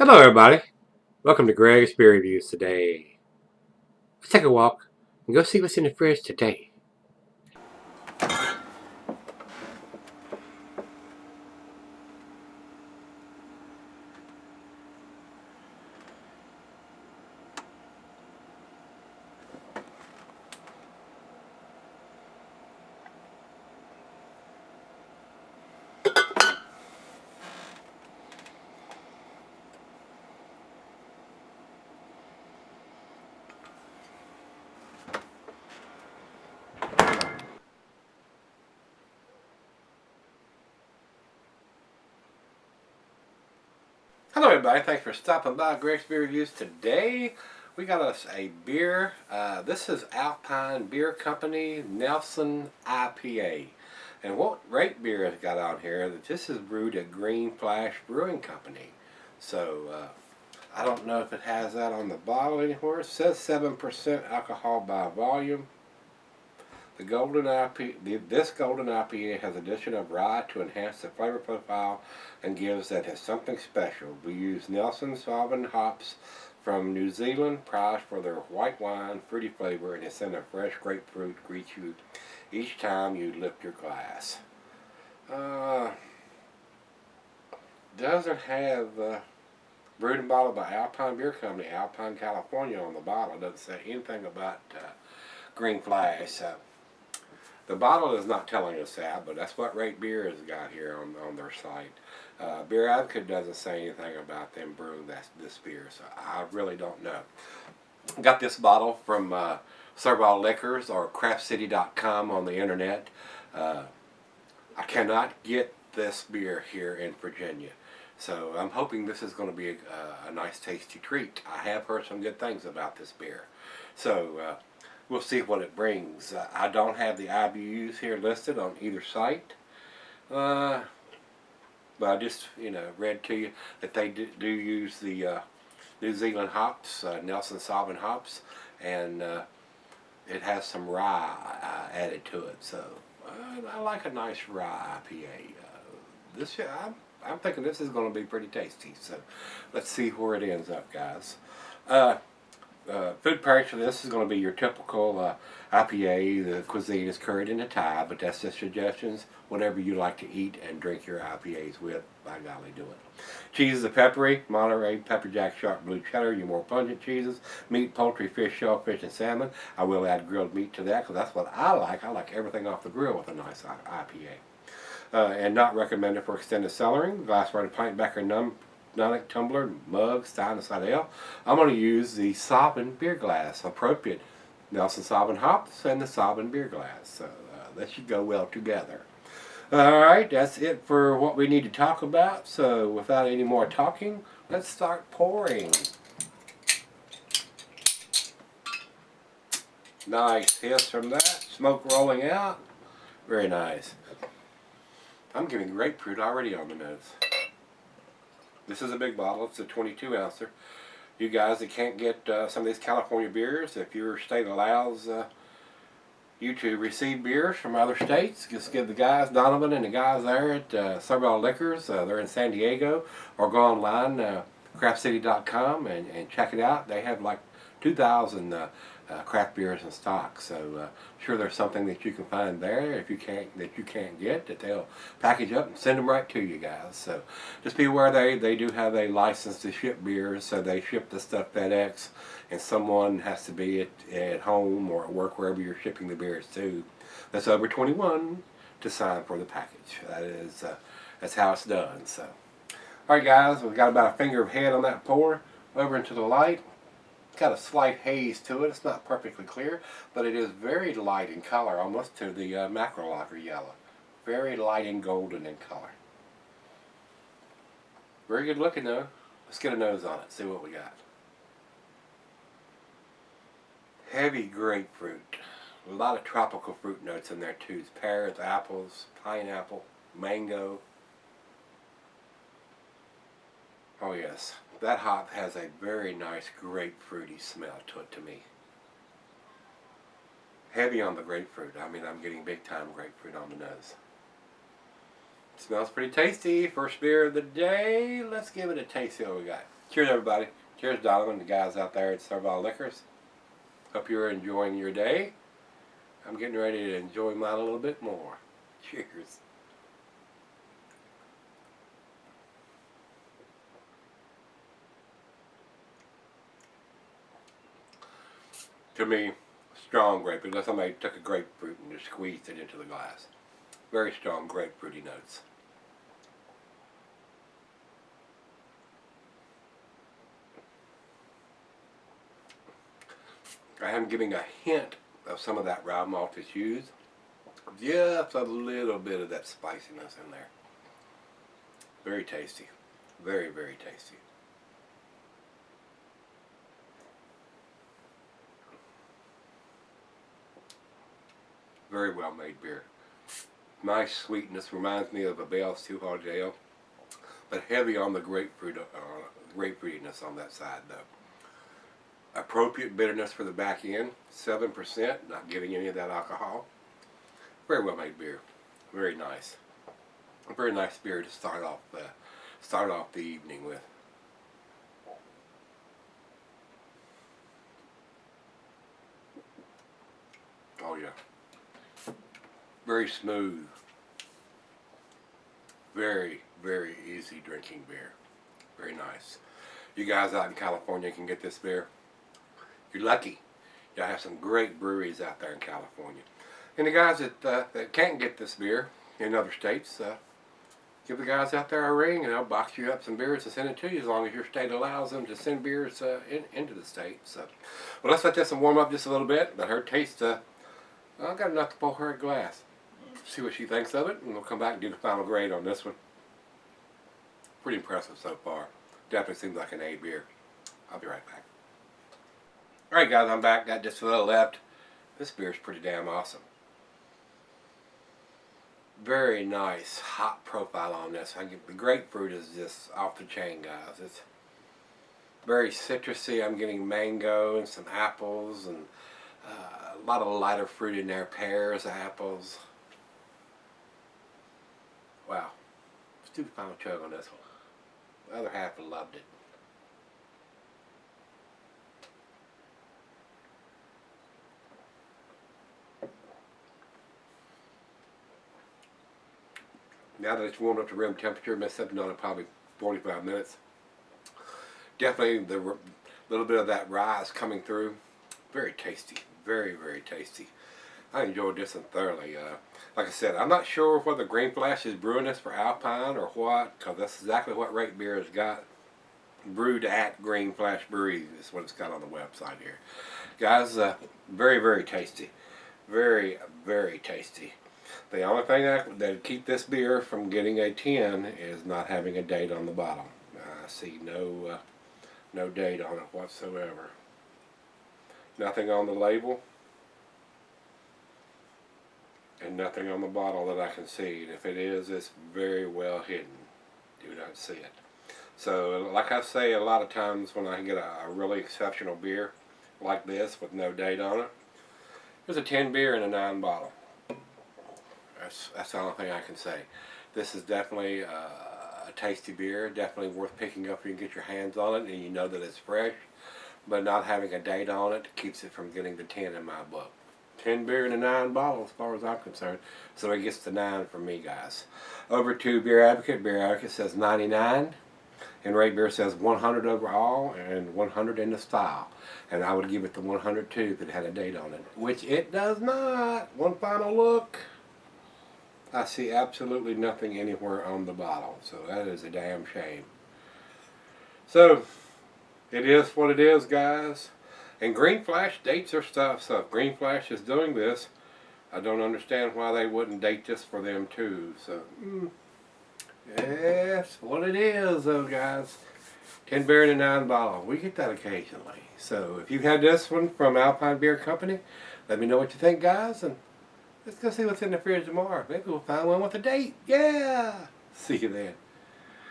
Hello everybody, welcome to Gregsbeerreviews today. Let's take a walk and go see what's in the fridge today. Hello everybody, thanks for stopping by Gregsbeerreviews today. We got us a beer. This is Alpine Beer Company Nelson IPA. And what Rate Beer has got on here, that this is brewed at Green Flash Brewing Company. So, I don't know if it has that on the bottle anywhere. It says 7% alcohol by volume. This golden IPA has addition of rye to enhance the flavor profile and gives it something special. We use Nelson Sauvin hops from New Zealand, prized for their white wine, fruity flavor, and a scent of fresh grapefruit greets you each time you lift your glass. Doesn't have brewed and bottled by Alpine Beer Company, Alpine, California on the bottle. It doesn't say anything about Green Flash. The bottle is not telling us that, but that's what Rate Beer has got here on their site. Beer Advocate doesn't say anything about them brewing this beer, so I really don't know. Got this bottle from Servall Liquors or craftcity.com on the internet. I cannot get this beer here in Virginia, so I'm hoping this is going to be a nice tasty treat. I have heard some good things about this beer, so we'll see what it brings. I don't have the IBUs here listed on either site, but I just read to you that they do use the New Zealand hops, Nelson Sauvin hops, and it has some rye added to it. So I like a nice rye IPA. I'm thinking this is going to be pretty tasty. So let's see where it ends up, guys. Food pairing for this is going to be your typical IPA. The cuisine is curried in a Thai, but that's just suggestions. Whatever you like to eat and drink your IPAs with, by golly, do it. Cheeses are peppery, Monterey, pepper jack, sharp blue cheddar, your more pungent cheeses. Meat, poultry, fish, shellfish, and salmon. I will add grilled meat to that because that's what I like. I like everything off the grill with a nice IPA. And not recommended for extended cellaring. Glassware, pint, becker, tumbler, mug, stein, and side. I'm going to use the Sauvin beer glass, appropriate Nelson Sauvin hops and the Sauvin beer glass. So that should go well together. Alright, that's it for what we need to talk about. So without any more talking, let's start pouring. Nice hiss from that. Smoke rolling out. Very nice. I'm getting grapefruit already on the nose. This is a big bottle. It's a 22 ouncer. You guys that can't get some of these California beers, if your state allows you to receive beers from other states, just give the guys, Donovan and the guys there at Servall Liquors, they're in San Diego, or go online, craftcity.com, and check it out. They have like 2,000 craft beers in stock, so sure there's something that you can find there if you can't get, that they'll package up and send them right to you guys. So just be aware they do have a license to ship beers, so they ship the stuff FedEx, and someone has to be at home or at work, wherever you're shipping the beers to, that's over 21 to sign for the package. That's how it's done. So alright guys, we've got about a finger of head on that pour over into the light. Got a slight haze to it. It's not perfectly clear, but it is very light in color, almost to the macro lager yellow. Very light and golden in color. Very good looking though. Let's get a nose on it, see what we got. Heavy grapefruit. A lot of tropical fruit notes in there too. Pears, apples, pineapple, mango. Oh yes. That hop has a very nice grapefruity smell to it to me. Heavy on the grapefruit. I mean, I'm getting big time grapefruit on the nose. Smells pretty tasty. First beer of the day. Let's give it a taste. See what we got. Cheers, everybody. Cheers, Donovan, the guys out there at Servall Liquors. Hope you're enjoying your day. I'm getting ready to enjoy mine a little bit more. Cheers. To me, strong grapefruit. Unless somebody took a grapefruit and just squeezed it into the glass. Very strong grapefruity notes. I am giving a hint of some of that rye malt that's used. Just a little bit of that spiciness in there. Very tasty. Very, very tasty. Very well made beer. Nice sweetness. Reminds me of a Bell's Two Hearted Ale. But heavy on the grapefruitiness on that side though. Appropriate bitterness for the back end, 7%, not getting any of that alcohol. Very well made beer, very nice. A very nice beer to start off the evening with. Oh yeah, very smooth, very, very easy drinking beer. Very nice. You guys out in California can get this beer. You're lucky. Y'all have some great breweries out there in California. And the guys that can't get this beer in other states, give the guys out there a ring and they'll box you up some beers and send it to you as long as your state allows them to send beers into the state. So, well, let's let this one warm up just a little bit. Let her taste. I've got enough to pour her a glass. See what she thinks of it, and we'll come back and do the final grade on this one. Pretty impressive so far. Definitely seems like an A beer. I'll be right back. Alright guys, I'm back. Got just a little left. This beer is pretty damn awesome. Very nice hop profile on this. The grapefruit is just off the chain, guys. It's very citrusy. I'm getting mango and some apples and a lot of lighter fruit in there. Pears, apples. Wow. Let's do the final chug on this one. The other half loved it. Now that it's warmed up to room temperature, been sitting on it probably 45 minutes. Definitely the little bit of that rye is coming through. Very tasty. Very, very tasty. I enjoyed this one thoroughly. Like I said, I'm not sure whether Green Flash is brewing this for Alpine or what, because that's exactly what Rate Beer has got. Brewed at Green Flash Brewery is what it's got on the website here. Guys, very, very tasty. Very, very tasty. The only thing that would keep this beer from getting a 10 is not having a date on the bottom. I see no date on it whatsoever. Nothing on the label. And nothing on the bottle that I can see. And if it is, it's very well hidden. Do not see it. So, like I say, a lot of times when I get a really exceptional beer like this with no date on it, there's a 10 beer in a 9 bottle. That's the only thing I can say. This is definitely a tasty beer. Definitely worth picking up if you can get your hands on it and you know that it's fresh. But not having a date on it keeps it from getting the 10 in my book. 10 beer in a 9 bottle as far as I'm concerned. So it gets the 9 from me, guys. Over to Beer Advocate. Beer Advocate says 99. And Rate Beer says 100 overall and 100 in the style. And I would give it the 102 if it had a date on it. Which it does not. One final look. I see absolutely nothing anywhere on the bottle. So that is a damn shame. So, it is what it is, guys. And Green Flash dates their stuff. So if Green Flash is doing this, I don't understand why they wouldn't date this for them too. So, yes, what it is though, guys. 10 beer in a 9 bottle. We get that occasionally. So if you've had this one from Alpine Beer Company, let me know what you think, guys. And let's go see what's in the fridge tomorrow. Maybe we'll find one with a date. Yeah! See you then.